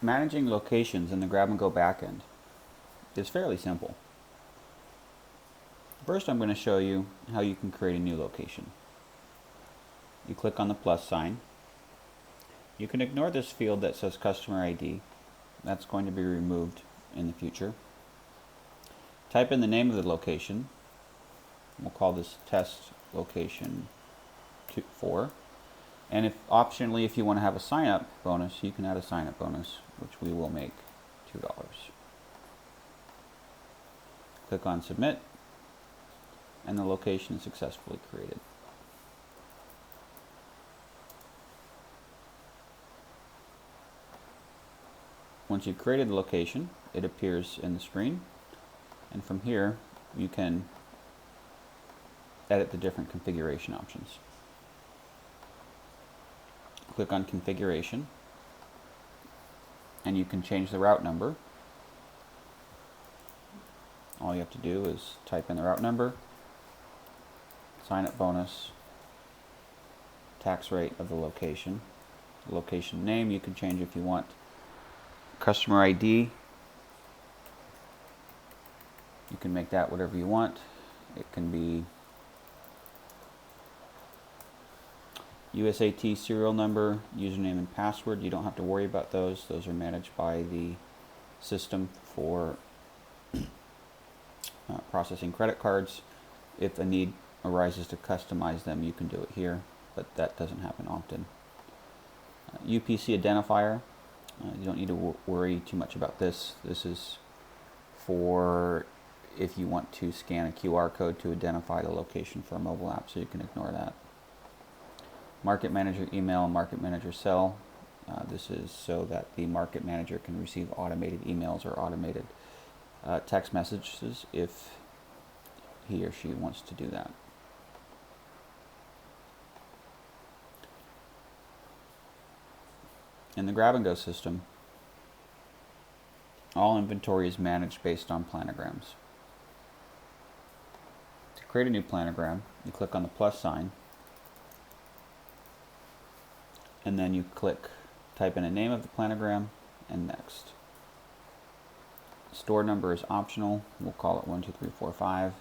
managing locations in the Grab and Go backend is fairly simple. First, I'm going to show you how you can create a new location. You click on the plus sign. You can ignore this field that says customer ID. That's going to be removed in the future. Type in the name of the location. We'll call this test location 4. And if optionally, if you want to have a sign-up bonus, you can add a sign-up bonus, which we will make $2. Click on Submit, and the location is successfully created. Once you've created the location, it appears in the screen, and from here you can edit the different configuration options. Click on Configuration, and you can change the route number. All you have to do is type in the route number, sign-up bonus, tax rate of the location name you can change if you want, customer ID, you can make that whatever you want. It can be USAT serial number, username and password. You don't have to worry about those. Those are managed by the system for processing credit cards. If a need arises to customize them, you can do it here, but that doesn't happen often. UPC identifier. You don't need to worry too much about this. This is for if you want to scan a QR code to identify the location for a mobile app, so you can ignore that. Market Manager email and Market Manager cell. This is so that the Market Manager can receive automated emails or automated text messages if he or she wants to do that. In the Grab and Go system, all inventory is managed based on planograms. To create a new planogram, you click on the plus sign, and then you type in a name of the planogram, and next. Store number is optional. We'll call it 12345.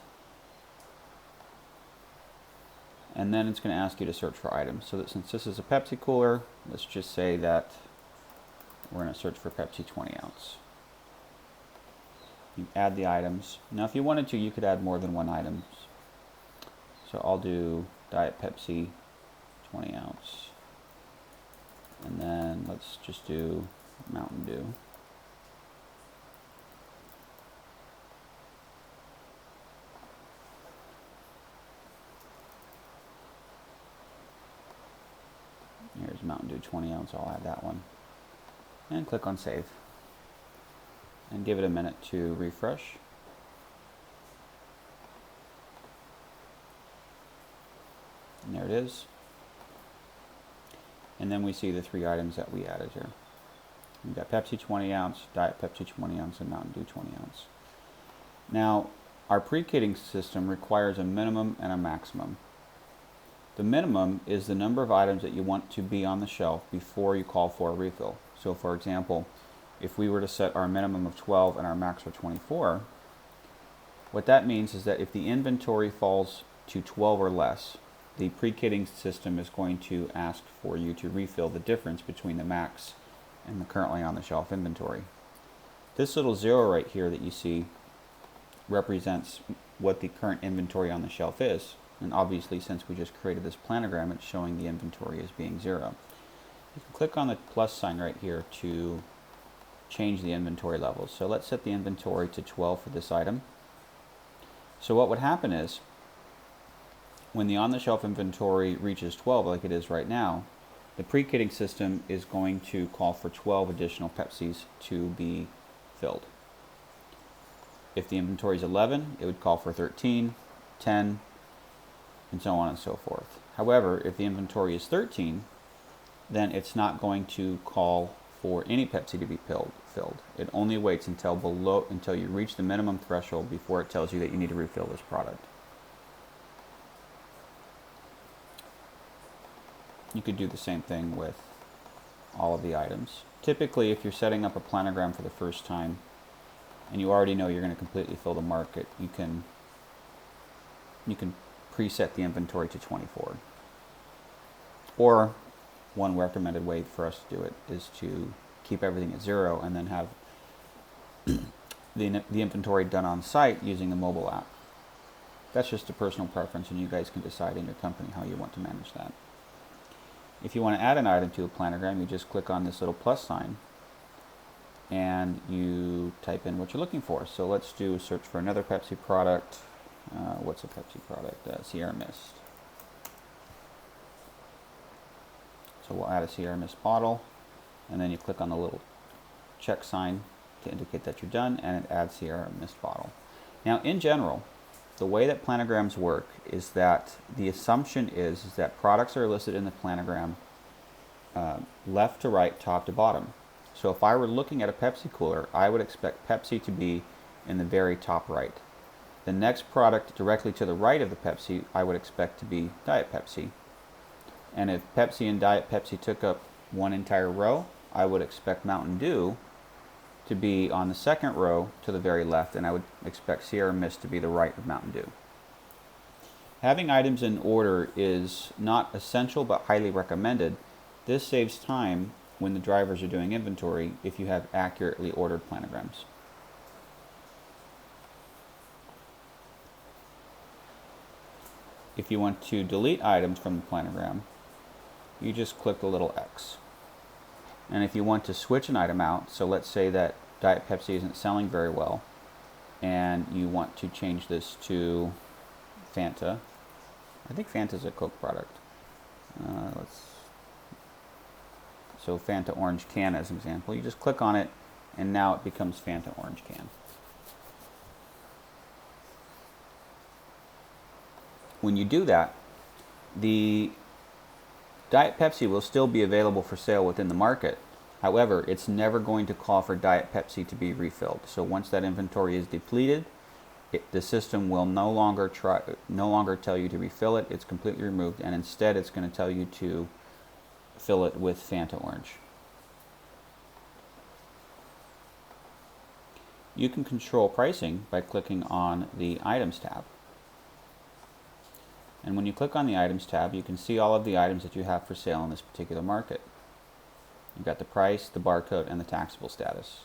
And then it's going to ask you to search for items. So that since this is a Pepsi cooler, let's just say that we're going to search for Pepsi 20 ounce. You add the items. Now if you wanted to, you could add more than one item. So I'll do Diet Pepsi 20 ounce. And then let's just do Mountain Dew. Here's Mountain Dew 20 ounce, I'll add that one. And click on Save. And give it a minute to refresh. And there it is. And then we see the 3 items that we added here. We've got Pepsi 20 ounce, Diet Pepsi 20 ounce, and Mountain Dew 20 ounce. Now, our pre-kitting system requires a minimum and a maximum. The minimum is the number of items that you want to be on the shelf before you call for a refill. So for example, if we were to set our minimum of 12 and our max for 24, what that means is that if the inventory falls to 12 or less, the pre-kitting system is going to ask for you to refill the difference between the max and the currently on the shelf inventory. This little 0 right here that you see represents what the current inventory on the shelf is. And obviously, since we just created this planogram, it's showing the inventory as being 0. You can click on the plus sign right here to change the inventory levels. So let's set the inventory to 12 for this item. So what would happen is, when the on-the-shelf inventory reaches 12, like it is right now, the pre-kitting system is going to call for 12 additional Pepsis to be filled. If the inventory is 11, it would call for 13, 10, and so on and so forth. However, if the inventory is 13, then it's not going to call for any Pepsi to be filled. It only waits until you reach the minimum threshold before it tells you that you need to refill this product. You could do the same thing with all of the items. Typically, if you're setting up a planogram for the first time and you already know you're going to completely fill the market, you can preset the inventory to 24. Or one recommended way for us to do it is to keep everything at 0 and then have the inventory done on site using the mobile app. That's just a personal preference, and you guys can decide in your company how you want to manage that. If you want to add an item to a planogram, you just click on this little plus sign and you type in what you're looking for. So let's do a search for another Pepsi product. What's a Pepsi product? Sierra Mist. So we'll add a Sierra Mist bottle, and then you click on the little check sign to indicate that you're done, and it adds Sierra Mist bottle. Now, in general, the way that planograms work is that the assumption is that products are listed in the planogram left to right, top to bottom. So if I were looking at a Pepsi cooler, I would expect Pepsi to be in the very top right. The next product directly to the right of the Pepsi, I would expect to be Diet Pepsi. And if Pepsi and Diet Pepsi took up one entire row, I would expect Mountain Dew to be on the second row to the very left, and I would expect Sierra Mist to be the right of Mountain Dew. Having items in order is not essential but highly recommended. This saves time when the drivers are doing inventory if you have accurately ordered planograms. If you want to delete items from the planogram, you just click the little X. And if you want to switch an item out, so let's say that Diet Pepsi isn't selling very well, and you want to change this to Fanta. I think Fanta's a Coke product. So Fanta Orange Can as an example. You just click on it, and now it becomes Fanta Orange Can. When you do that, the Diet Pepsi will still be available for sale within the market. However, it's never going to call for Diet Pepsi to be refilled. So once that inventory is depleted, the system will no longer tell you to refill it. It's completely removed, and instead it's going to tell you to fill it with Fanta Orange. You can control pricing by clicking on the Items tab. And when you click on the Items tab, you can see all of the items that you have for sale in this particular market. You've got the price, the barcode, and the taxable status.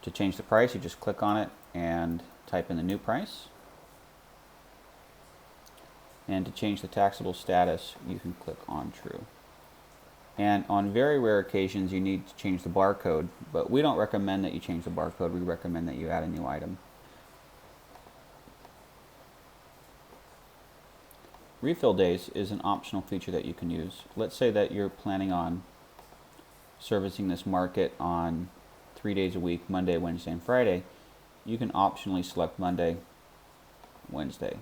To change the price, you just click on it and type in the new price. And to change the taxable status, you can click on True. And on very rare occasions, you need to change the barcode, but we don't recommend that you change the barcode. We recommend that you add a new item. Refill days is an optional feature that you can use. Let's say that you're planning on servicing this market on 3 days a week, Monday, Wednesday, and Friday. You can optionally select Monday, Wednesday,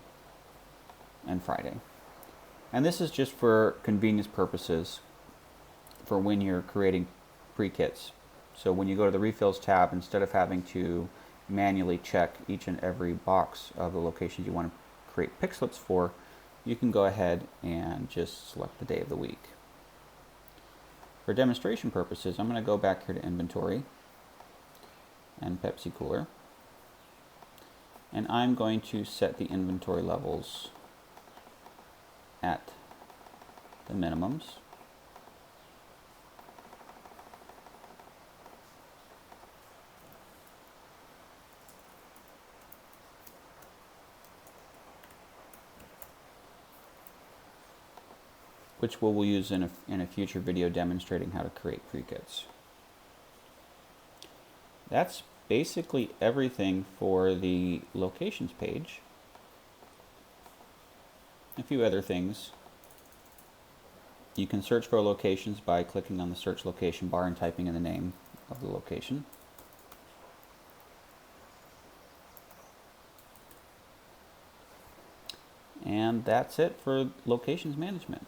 and Friday. And this is just for convenience purposes for when you're creating pre-kits. So when you go to the Refills tab, instead of having to manually check each and every box of the locations you want to create pick slips for, you can go ahead and just select the day of the week. For demonstration purposes, I'm going to go back here to Inventory and Pepsi Cooler, and I'm going to set the inventory levels at the minimums. Which we'll use in a future video demonstrating how to create pre-kits. That's basically everything for the locations page. A few other things. You can search for locations by clicking on the search location bar and typing in the name of the location. And that's it for locations management.